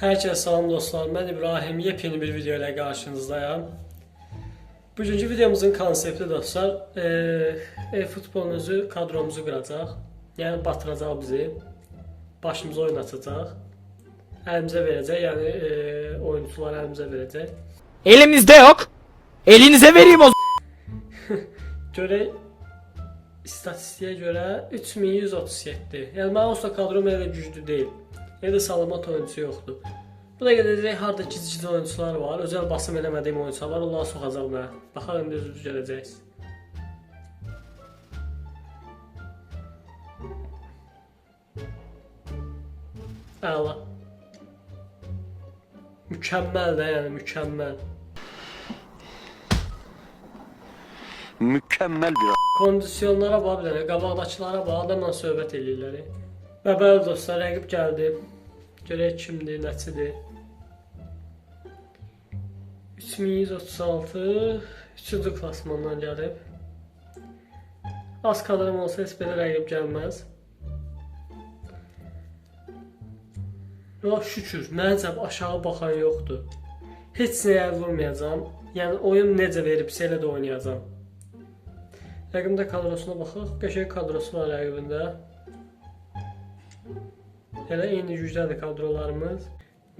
Herkese salam dostlar, ben İbrahim, yepyeni bir video ile karşınızdayım. Bugünkü videomuzun konsepti dostlar, futbolumuzu, kadromuzu qıracaq. Yəni batıracaq bizi, başımıza oynatacaq, əlimizə verəcək, yəni oyuncuları əlimizə verəcək. Elimizde yok. Elinize vereyim o Görək, istatistiğe görə 3137. Yəni mənim olsa kadrom elə güclü deyil. Elə salamat oyuncusu yoxdur. Bu da gedəcək harda gizli oyuncular var, özəl basım eləmədiyim oyuncular var, onları soxacaq mənə. Baxarım düz gələcəksiniz. Əla. Mükəmməl də, yəni mükəmməl. Mükemmel bir Kondisyonlara bax bir dənə, qabaqdakılara bax, adamla söhbət eləyirlər. Və bəli dostlar, rəqib gəldi. Görək kimdir, nəçidir. 3136 3-cü klasmandan gəlib. Az kadrom olsa heç belə rəqib gəlməz. Şükür, məncə aşağı baxan yoxdur. Heç nəyə vurmayacam. Yəni oyun necə veribsə elə də oynayacam. Rəqibində kadrosuna baxaq. Qəşəng kadrosu var rəqibində. Elə eyni gücdədir kadrolarımız.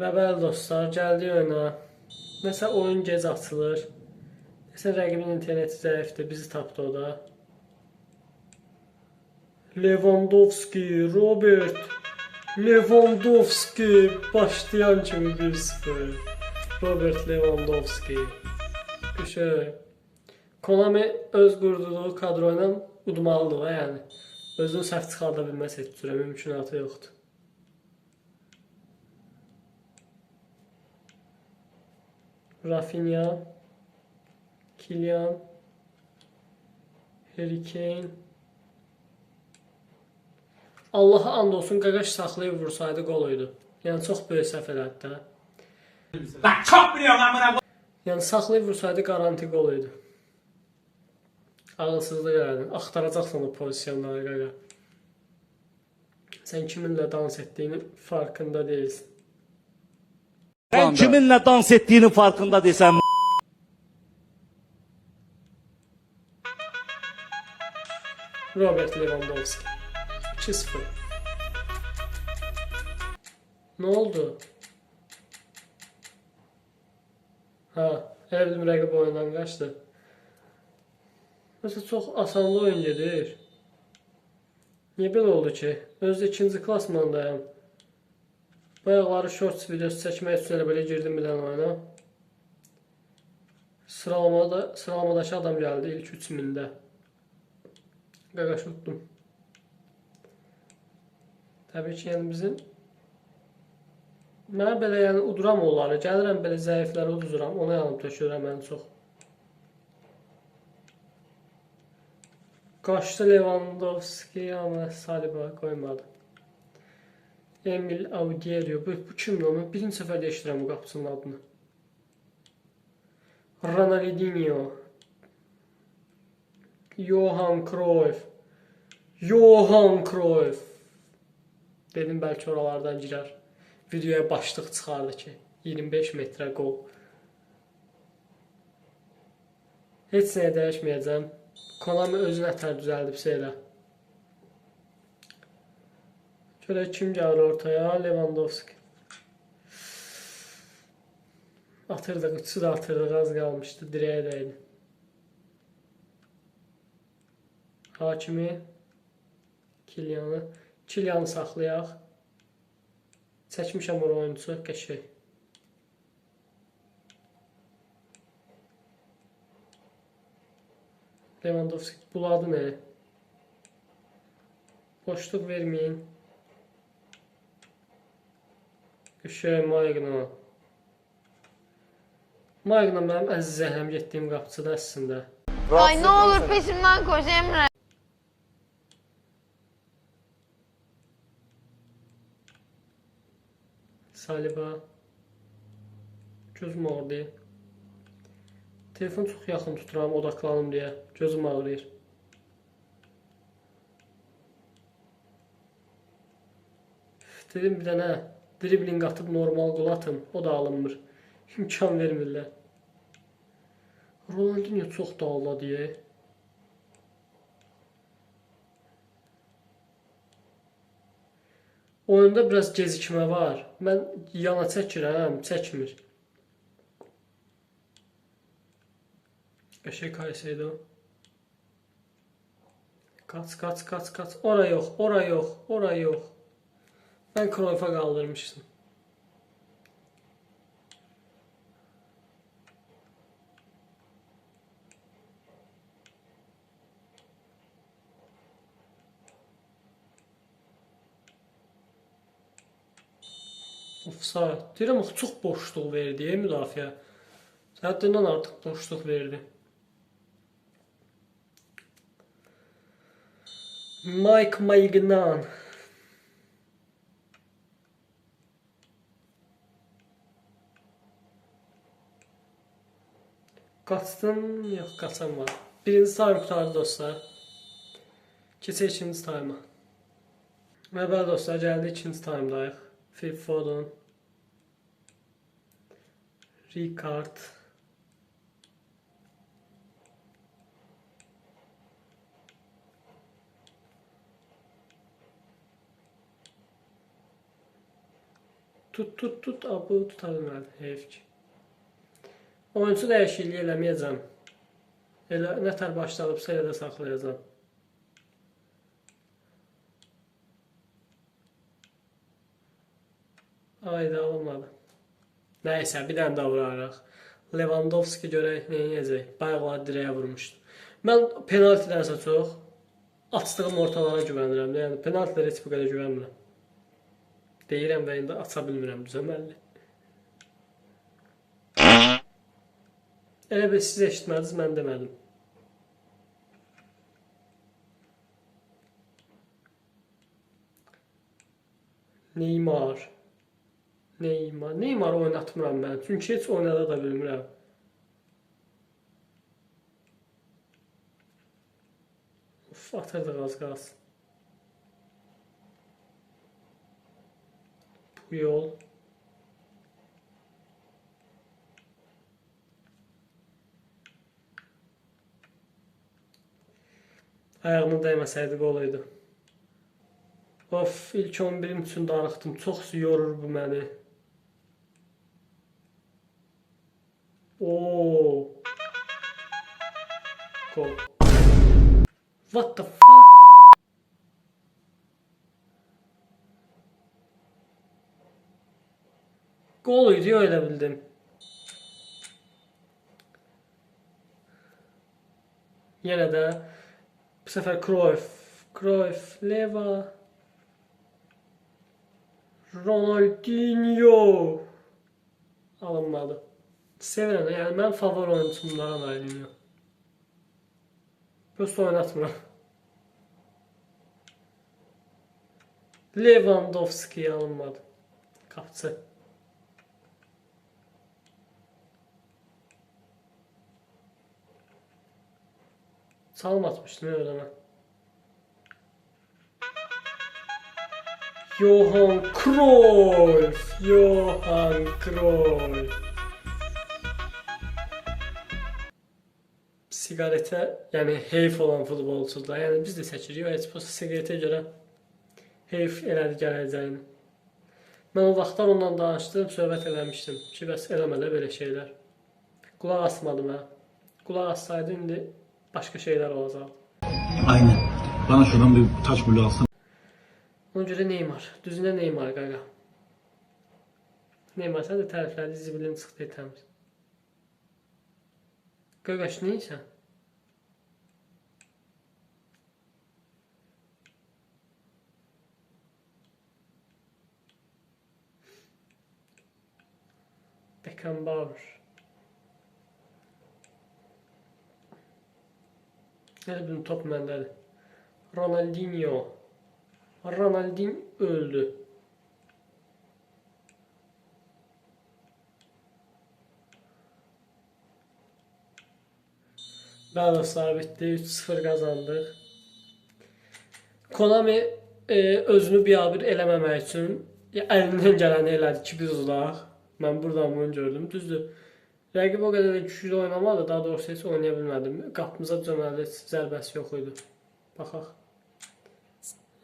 Və bəli dostlar, gəldi oyuna. Məsələn, oyun gec açılır. Məsələn, rəqibin interneti zəifdir, bizi tapdı o da. Lewandowski, Robert Lewandowski başlayan kimi 1-0. Robert Lewandowski. Qəşəng. Konami öz qurduğu kadro ilə udmalıdır, yəni. Özünü səhv çıxarda bilməz heç cürə, mümkünatı yoxdur. Rafinha, Kylian, Harry Kane. Allaha and olsun, Qaqaş saxlayıb vursaydı qol oydu. Yəni çox böyük səhv elədi də. Bak çok biliyorum amına. Yəni saxlayıb vursaydı garanti qol oydu. Ağılsızlıq elədin. Axtaracaqsan o pozisyonları Qaqa. Sən kiminlə dans etdiyini farkında deyilsin. Ben kiminle dans ettiğinin farkında desem. Robert Lewandowski. 2-0. Ne oldu? Ha, elə bildim rəqib oyundan qaçdı. Mesela çox asanlı oyun gedir. Niyə belə oldu ki? Özdə ikinci klasmandayım. Bayaqları shorts videosu çəkmək üçün elə belə girdim bir dənə oyuna. Sıralamadakı adam gəldi ilk 3000'də. Qaqaş utdum. Təbii ki, yəni bizim mənə belə yəni uduram onları. Gəlirəm belə zəifləri uduzuram. Ona yanım tökürəm ən çox. Qaçdı Lewandowski ama Saliba qoymadı. Emil Audiero. Bu kimdir onu? Birinci səfər değiştirəm bu qapısının adını. Ronaldinho. Johan Cruyff. Johan Cruyff. Dedim belki oralardan girer. Videoya başlıq çıxardı ki. 25 metre gol. Heç nəyə dəyişməyəcəm. Konami özünə ətər düzəldibsə elə. Şöyle kim gəlir ortaya? Lewandowski. Atırdıq, üçü də atırdıq, az qalmışdı, direğe dəydi. Hakimi, Kylian'ı. Kylian'ı saxlayaq. Çəkmişəm o oyuncusu, qəşəng. Lewandowski buladı nə? Boşluq verməyin. Qəşəng Maigna. Maigna mənim əziz zəhləm getdiyim qapıçıda əslində. Ay ne olur peşimden koş Emre. Saliba. Gözüm ağrıyır. Telefon çox yaxın tuturam, odaklanım deyə. Gözüm ağrıyır. Dedim bir dənə Dribling atıb normal qol atım, o da alınmır. İmkan vermirlər. Ronaldinho çox dağla deyə. Oyunda biraz gecikmə var. Mən yana çəkirəm, çəkmir. Qəşəng Kayseydo. Kaç. Ora yox. Ben Cruyff'a kaldırmıştım. Offside. Deyirəm axı çox boşluq verdi müdafiə. Həddindən artıq boşluq verdi. Mike Maignan. Qaçdım, yox qaçam var. Birinci time qutardı dostlar. Keçək ikinci time'a. Və bəli dostlar, gəldi ikinci time'dayıq. Phil Foden, Ricard, tut, bu tuta bilmədi, heyf ki. Oyuncu dəyişikliyi eləməyəcəm. Elə nətər başlanıbsa elə də saxlayacam. Ayda olmadı. Nəysə, bir dənə də vuraraq. Lewandowski görək neyəcək. Bayaqlar dirəyə vurmuşdu. Mən penaltidənsə çox açdığım ortalara güvənirəm. Yəni penaltilərə heç bu qədər güvənmirəm. Deyirəm və indi aça bilmirəm düzəməlli. Elə bir siz eşitmədiniz, mən demədim. Neymar oynatmıram mən. Çünki heç oynada da bilmirəm. Uf, atırdıq az qalsın. Puyol. Ayağını dəyməsəydi qol idi. Of, ilk 11'im üçün darıxdım. Çox yorur bu məni. Oo. Gol. What the fuck? Gol idi, öyle bildim. Yine de bu sefer Cruyff, Leva, Ronaldinho alınmadı. Sevirəm, yəni mən favori oyuncumdan Ronaldinho. Prosto oynatmıram. Lewandowski alınmadı. Qapçı. Çalım atmışdım öyle mən. Johan Cruyff. Sigarete, yani heyf olan futbolçular. Yani biz de seçirik. Heç bu sigarete görə heyf elədi gələcəyini. Mən o vaxtlar ondan danışdım, söhbət eləmişdim ki, bəs eləmələ belə şeylər. Qulaq asmadım ha. Qulaq assaydı indi başqa şeylər olacaq. Aynen. Bana şuradan bir taş bulu alsana. Ona görə Neymar. Düzünə Neymar qaqa. Neymar sən də təriflədi, zibilin çıxdı təmiz. Qaqaş neysən? Beckenbauer. Elə bilim top məndədir. Ronaldinho öldü. Bəli dostlar, bitdi. 3-0 qazandıq. Konami özünü biabır eləməmək üçün əlindən gələni elədi ki, biz udaq. Mən buradan bunu gördüm. Düzdür. Rəqib o qədər də güclü oynamadı. Daha doğrusu heç oynaya bilmədim. Qapımıza düzəməli zərbəsi yox idi. Baxaq.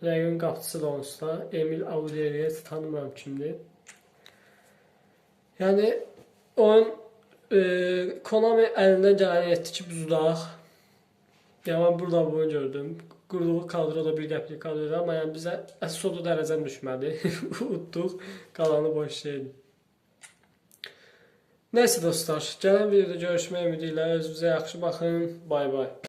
Rəqibin qapıçısı da onsuz da. Emil Auderiyə tanımıram kimdir. Yəni oyun Konami əlindən gələni etdi ki, biz udaq. Yəni mən buradan bunu gördüm. Qurduğu kadro da bir qəpik kadrodur, amma yəni bizə əsas oda dərəcəm düşmədi. Utduq, qalanı boş şeydi. Nəysə dostlar, gələn videoda görüşmək ümidi ilə özünüzə yaxşı baxın. Bay bay.